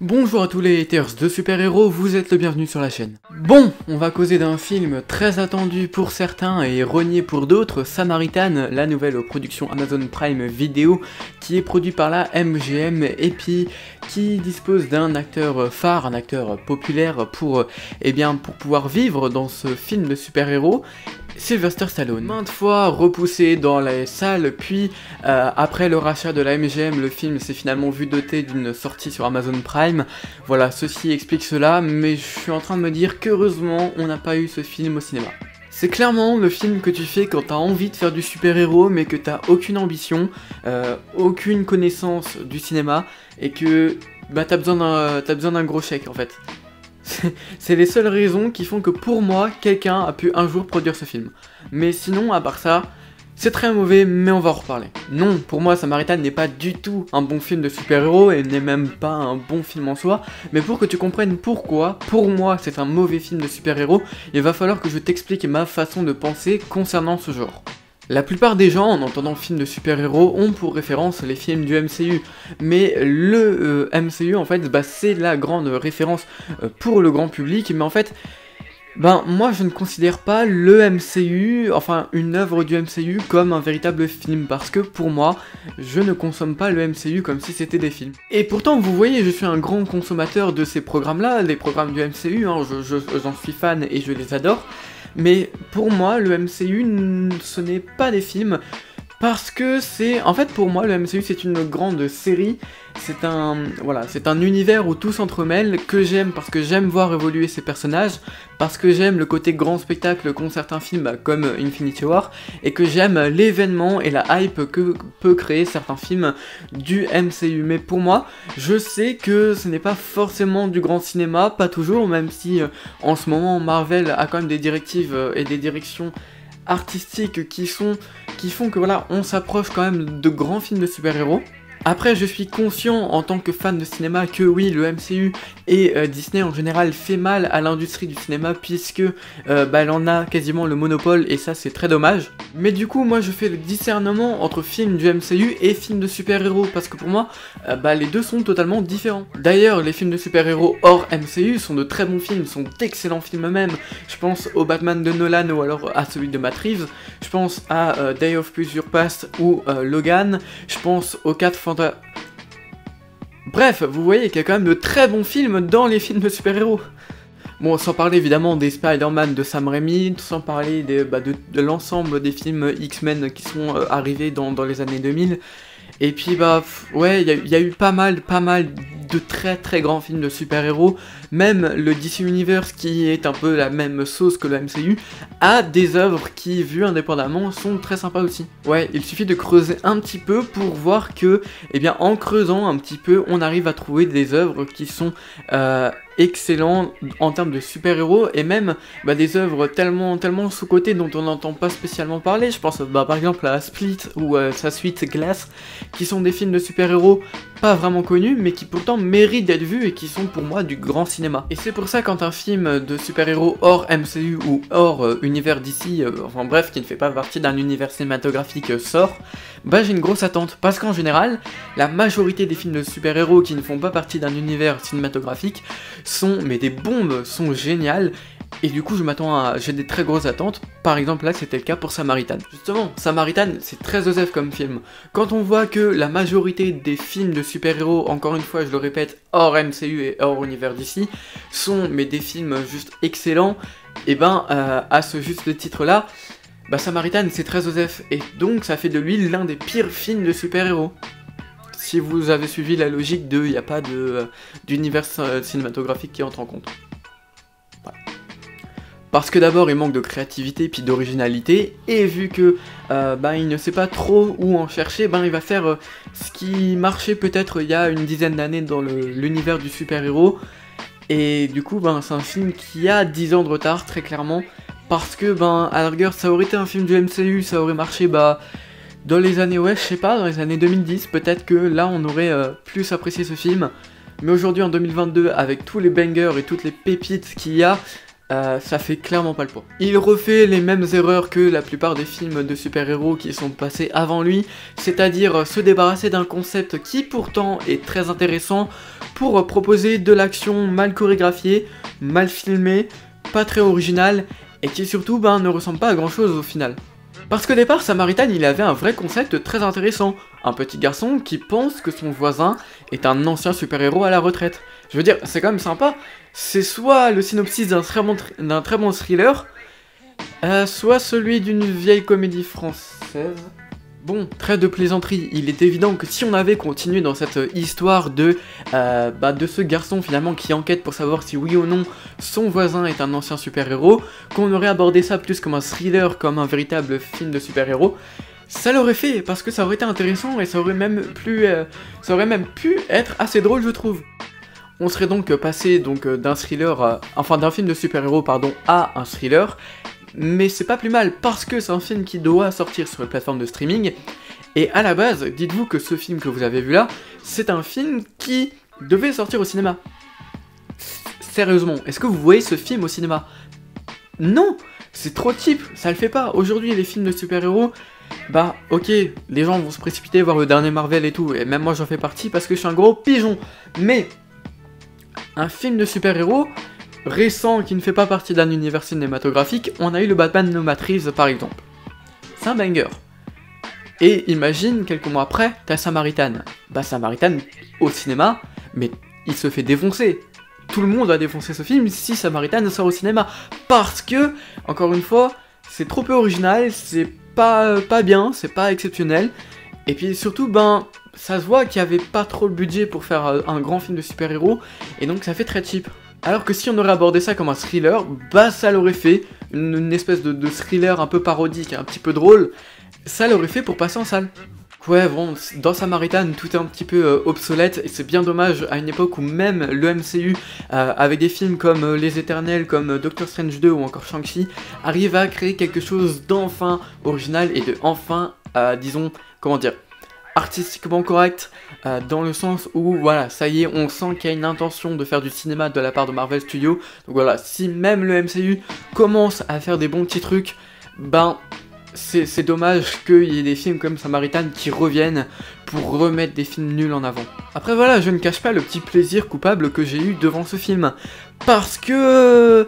Bonjour à tous les haters de super-héros, vous êtes le bienvenu sur la chaîne. Bon, on va causer d'un film très attendu pour certains et renié pour d'autres, Samaritan, la nouvelle production Amazon Prime Video, qui est produit par la MGM et puis qui dispose d'un acteur phare, un acteur populaire pour pouvoir vivre dans ce film de super-héros. Sylvester Stallone, maintes fois repoussé dans les salles, puis après le rachat de la MGM, le film s'est finalement vu doté d'une sortie sur Amazon Prime. Voilà, ceci explique cela, mais je suis en train de me dire qu'heureusement on n'a pas eu ce film au cinéma. C'est clairement le film que tu fais quand t'as envie de faire du super-héros, mais que t'as aucune ambition, aucune connaissance du cinéma, et que t'as besoin d'un gros chèque en fait. C'est les seules raisons qui font que pour moi, quelqu'un a pu un jour produire ce film. Mais sinon, à part ça, c'est très mauvais, mais on va en reparler. Non, pour moi, Samaritan n'est pas du tout un bon film de super-héros et n'est même pas un bon film en soi. Mais pour que tu comprennes pourquoi, pour moi, c'est un mauvais film de super-héros, il va falloir que je t'explique ma façon de penser concernant ce genre. La plupart des gens, en entendant film de super-héros, ont pour référence les films du MCU, mais le MCU, en fait, c'est la grande référence pour le grand public, mais en fait, moi je ne considère pas le MCU, enfin une œuvre du MCU, comme un véritable film, parce que pour moi, je ne consomme pas le MCU comme si c'était des films. Et pourtant, vous voyez, je suis un grand consommateur de ces programmes-là, les programmes du MCU, hein, j'en suis fan et je les adore. Mais pour moi, le MCU, ce n'est pas des films, parce que c'est... En fait, pour moi, le MCU, c'est une grande série, c'est un univers où tout s'entremêle, que j'aime parce que j'aime voir évoluer ces personnages, parce que j'aime le côté grand spectacle qu'ont certains films comme Infinity War, et que j'aime l'événement et la hype que peut créer certains films du MCU. Mais pour moi, je sais que ce n'est pas forcément du grand cinéma, pas toujours, même si en ce moment Marvel a quand même des directives et des directions artistiques qui font que voilà, on s'approche quand même de grands films de super-héros. Après, je suis conscient en tant que fan de cinéma que oui, le MCU et Disney en général fait mal à l'industrie du cinéma puisque elle en a quasiment le monopole et ça c'est très dommage. Mais du coup, moi je fais le discernement entre films du MCU et films de super-héros parce que pour moi, les deux sont totalement différents. D'ailleurs, les films de super-héros hors MCU sont de très bons films, sont d'excellents films même. Je pense au Batman de Nolan ou alors à celui de Matt Reeves. Je pense à Day of Future Past ou Logan. Je pense aux 4 Bref, vous voyez qu'il y a quand même de très bons films dans les films de super-héros. Bon, sans parler évidemment des Spider-Man de Sam Raimi, sans parler de l'ensemble des films X-Men qui sont arrivés dans les années 2000. Et puis ouais, il y a eu pas mal de très grands films de super-héros. Même le DC Universe, qui est un peu la même sauce que le MCU, a des œuvres qui, vues indépendamment, sont très sympas aussi. Ouais, il suffit de creuser un petit peu pour voir que, en creusant un petit peu, on arrive à trouver des œuvres qui sont excellents en termes de super-héros et même des œuvres tellement sous-cotées dont on n'entend pas spécialement parler. Je pense par exemple à Split ou sa suite Glass, qui sont des films de super-héros pas vraiment connus mais qui pourtant méritent d'être vus et qui sont pour moi du grand cinéma. Et c'est pour ça quand un film de super-héros hors MCU ou hors univers DC, enfin bref, qui ne fait pas partie d'un univers cinématographique sort, j'ai une grosse attente parce qu'en général, la majorité des films de super-héros qui ne font pas partie d'un univers cinématographique sont des bombes, sont géniales. Et du coup j'ai des très grosses attentes. Par exemple là c'était le cas pour Samaritan. Justement, Samaritan c'est très osef comme film. Quand on voit que la majorité des films de super-héros, encore une fois je le répète, hors MCU et hors univers DC, sont des films juste excellents, et à ce juste titre là, Samaritan c'est très osef. Et donc ça fait de lui l'un des pires films de super-héros. Si vous avez suivi la logique de il n'y a pas d'univers cinématographique qui entre en compte. Voilà. Parce que d'abord il manque de créativité puis d'originalité, et vu que il ne sait pas trop où en chercher, il va faire ce qui marchait peut-être il y a une dizaine d'années dans l'univers du super-héros, et du coup c'est un film qui a 10 ans de retard très clairement, parce que à la rigueur ça aurait été un film du MCU, ça aurait marché dans les années, ouais je sais pas, dans les années 2010, peut-être que là on aurait plus apprécié ce film, mais aujourd'hui en 2022 avec tous les bangers et toutes les pépites qu'il y a, ça fait clairement pas le poids. Il refait les mêmes erreurs que la plupart des films de super-héros qui sont passés avant lui, c'est-à-dire se débarrasser d'un concept qui pourtant est très intéressant pour proposer de l'action mal chorégraphiée, mal filmée, pas très originale, et qui surtout ne ressemble pas à grand chose au final. Parce qu'au départ, Samaritan il avait un vrai concept très intéressant, un petit garçon qui pense que son voisin est un ancien super-héros à la retraite. Je veux dire, c'est quand même sympa, c'est soit le synopsis d'un très bon thriller, soit celui d'une vieille comédie française. Bon, trêve de plaisanterie, il est évident que si on avait continué dans cette histoire de ce garçon finalement qui enquête pour savoir si oui ou non son voisin est un ancien super-héros, qu'on aurait abordé ça plus comme un thriller, comme un véritable film de super-héros, ça l'aurait fait, parce que ça aurait été intéressant et ça aurait même pu être assez drôle je trouve. On serait donc passé d'un thriller, d'un film de super-héros à un thriller, mais c'est pas plus mal parce que c'est un film qui doit sortir sur les plateformes de streaming, et à la base, dites-vous que ce film que vous avez vu là, c'est un film qui devait sortir au cinéma. Sérieusement, est-ce que vous voyez ce film au cinéma? Non, c'est trop cheap, ça le fait pas. Aujourd'hui, les films de super-héros, ok, les gens vont se précipiter voir le dernier Marvel et tout, et même moi j'en fais partie parce que je suis un gros pigeon, mais un film de super-héros récent qui ne fait pas partie d'un univers cinématographique, on a eu le Batman No Matrix par exemple. C'est un banger. Et imagine, quelques mois après, t'as Samaritan. Samaritan au cinéma, mais il se fait défoncer. Tout le monde va défoncer ce film si Samaritan sort au cinéma. Parce que, encore une fois, c'est trop peu original, c'est pas bien, c'est pas exceptionnel. Et puis surtout, ça se voit qu'il y avait pas trop le budget pour faire un grand film de super-héros, et donc ça fait très cheap. Alors que si on aurait abordé ça comme un thriller, ça l'aurait fait, une espèce de thriller un peu parodique, un petit peu drôle, ça l'aurait fait pour passer en salle. Ouais bon, dans Samaritan tout est un petit peu obsolète, et c'est bien dommage à une époque où même le MCU, avec des films comme Les Éternels, comme Doctor Strange 2 ou encore Shang-Chi, arrive à créer quelque chose d'enfin original et de enfin, disons, comment dire, artistiquement correct, dans le sens où, voilà, ça y est, on sent qu'il y a une intention de faire du cinéma de la part de Marvel Studios. Donc voilà, si même le MCU commence à faire des bons petits trucs, c'est dommage qu'il y ait des films comme Samaritan qui reviennent pour remettre des films nuls en avant. Après voilà, je ne cache pas le petit plaisir coupable que j'ai eu devant ce film, parce que...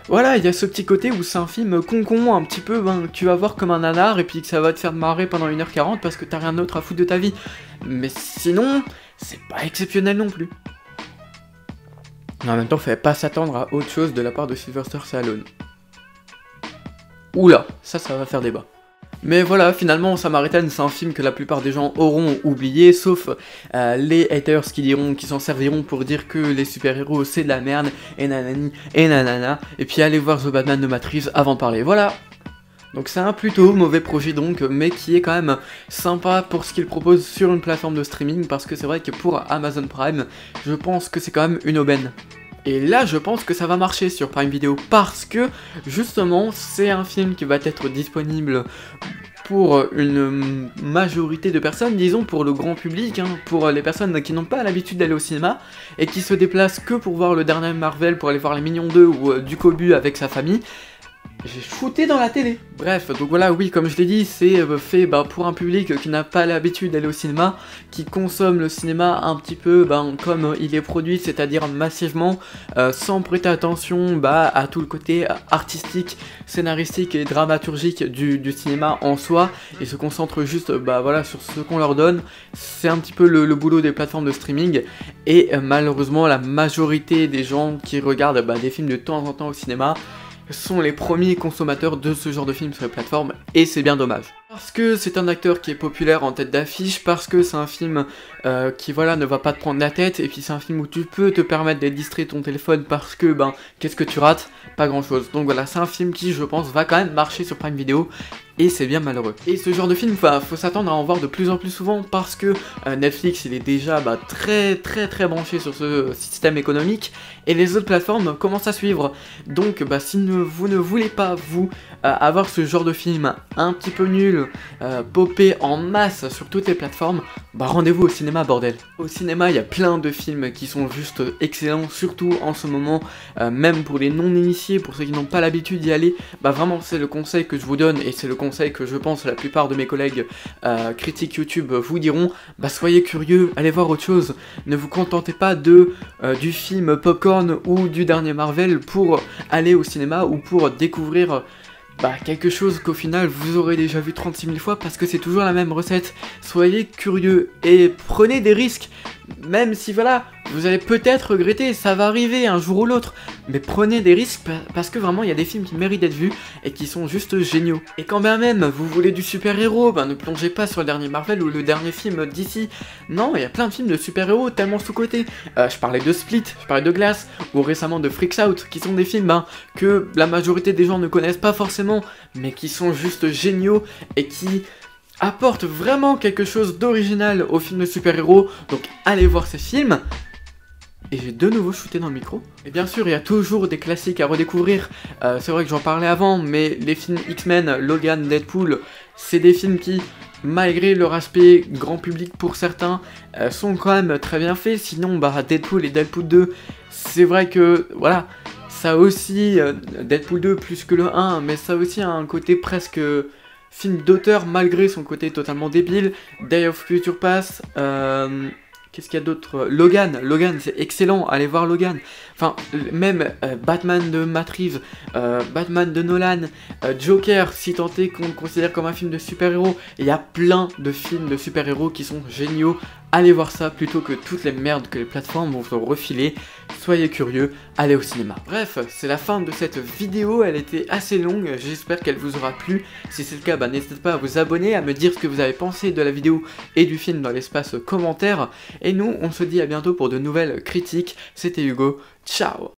Voilà, il y a ce petit côté où c'est un film con, un petit peu, tu vas voir comme un nanar, et puis que ça va te faire marrer pendant 1h40 parce que t'as rien d'autre à foutre de ta vie. Mais sinon, c'est pas exceptionnel non plus. Mais en même temps, fallait pas s'attendre à autre chose de la part de Sylvester Stallone. Oula, ça va faire débat. Mais voilà, finalement, Samaritan, c'est un film que la plupart des gens auront oublié, sauf les haters qui s'en serviront pour dire que les super-héros c'est de la merde, et nanani, et nanana, et puis allez voir The Batman de Matrix avant de parler, voilà. Donc c'est un plutôt mauvais projet donc, mais qui est quand même sympa pour ce qu'il propose sur une plateforme de streaming, parce que c'est vrai que pour Amazon Prime, je pense que c'est quand même une aubaine. Et là, je pense que ça va marcher sur Prime Video, parce que, justement, c'est un film qui va être disponible pour une majorité de personnes, disons pour le grand public, pour les personnes qui n'ont pas l'habitude d'aller au cinéma, et qui se déplacent que pour voir le dernier Marvel, pour aller voir Les Minions 2 ou du Cobu avec sa famille. J'ai shooté dans la télé. Bref, donc voilà, oui, comme je l'ai dit, c'est fait pour un public qui n'a pas l'habitude d'aller au cinéma, qui consomme le cinéma un petit peu comme il est produit, c'est-à-dire massivement, sans prêter attention à tout le côté artistique, scénaristique et dramaturgique du cinéma en soi, et se concentre juste voilà, sur ce qu'on leur donne. C'est un petit peu le boulot des plateformes de streaming, et malheureusement la majorité des gens qui regardent des films de temps en temps au cinéma sont les premiers consommateurs de ce genre de films sur les plateformes, et c'est bien dommage. Parce que c'est un acteur qui est populaire en tête d'affiche, parce que c'est un film qui voilà ne va pas te prendre la tête, et puis c'est un film où tu peux te permettre d'être distrait de ton téléphone, parce que qu'est-ce que tu rates? Pas grand chose. Donc voilà, c'est un film qui je pense va quand même marcher sur Prime Video, et c'est bien malheureux. Et ce genre de film, faut s'attendre à en voir de plus en plus souvent parce que Netflix il est déjà très branché sur ce système économique et les autres plateformes commencent à suivre. Donc si vous ne voulez pas vous avoir ce genre de film un petit peu nul popé en masse sur toutes les plateformes, rendez-vous au cinéma bordel. Au cinéma il y a plein de films qui sont juste excellents, surtout en ce moment, même pour les non-initiés, pour ceux qui n'ont pas l'habitude d'y aller, vraiment c'est le conseil que je vous donne et c'est le conseil que je pense la plupart de mes collègues critiques YouTube vous diront, soyez curieux, allez voir autre chose, ne vous contentez pas du film Popcorn ou du dernier Marvel pour aller au cinéma ou pour découvrir quelque chose qu'au final vous aurez déjà vu 36 000 fois parce que c'est toujours la même recette. Soyez curieux et prenez des risques, même si voilà, vous allez peut-être regretter, ça va arriver un jour ou l'autre, mais prenez des risques parce que vraiment il y a des films qui méritent d'être vus et qui sont juste géniaux. Et quand bien même vous voulez du super-héros, ne plongez pas sur le dernier Marvel ou le dernier film d'ici. Non, il y a plein de films de super-héros tellement sous-cotés. Je parlais de Split, je parlais de Glass, ou récemment de Freaks Out, qui sont des films que la majorité des gens ne connaissent pas forcément, mais qui sont juste géniaux et qui apportent vraiment quelque chose d'original aux films de super-héros. Donc allez voir ces films. Et j'ai de nouveau shooté dans le micro. Et bien sûr, il y a toujours des classiques à redécouvrir. C'est vrai que j'en parlais avant, mais les films X-Men, Logan, Deadpool, c'est des films qui, malgré leur aspect grand public pour certains, sont quand même très bien faits. Sinon, Deadpool et Deadpool 2, c'est vrai que, voilà, ça aussi, Deadpool 2 plus que le 1, mais ça aussi a un côté presque film d'auteur, malgré son côté totalement débile. Day of Future Past, qu'est-ce qu'il y a d'autre? Logan, c'est excellent, allez voir Logan. Enfin, même Batman de Matt Reeves, Batman de Nolan, Joker, si tant est qu'on le considère comme un film de super-héros. Il y a plein de films de super-héros qui sont géniaux. Allez voir ça plutôt que toutes les merdes que les plateformes vont vous refiler. Soyez curieux, allez au cinéma. Bref, c'est la fin de cette vidéo, elle était assez longue, j'espère qu'elle vous aura plu. Si c'est le cas, n'hésitez pas à vous abonner, à me dire ce que vous avez pensé de la vidéo et du film dans l'espace commentaire. Et nous, on se dit à bientôt pour de nouvelles critiques. C'était Hugo, ciao!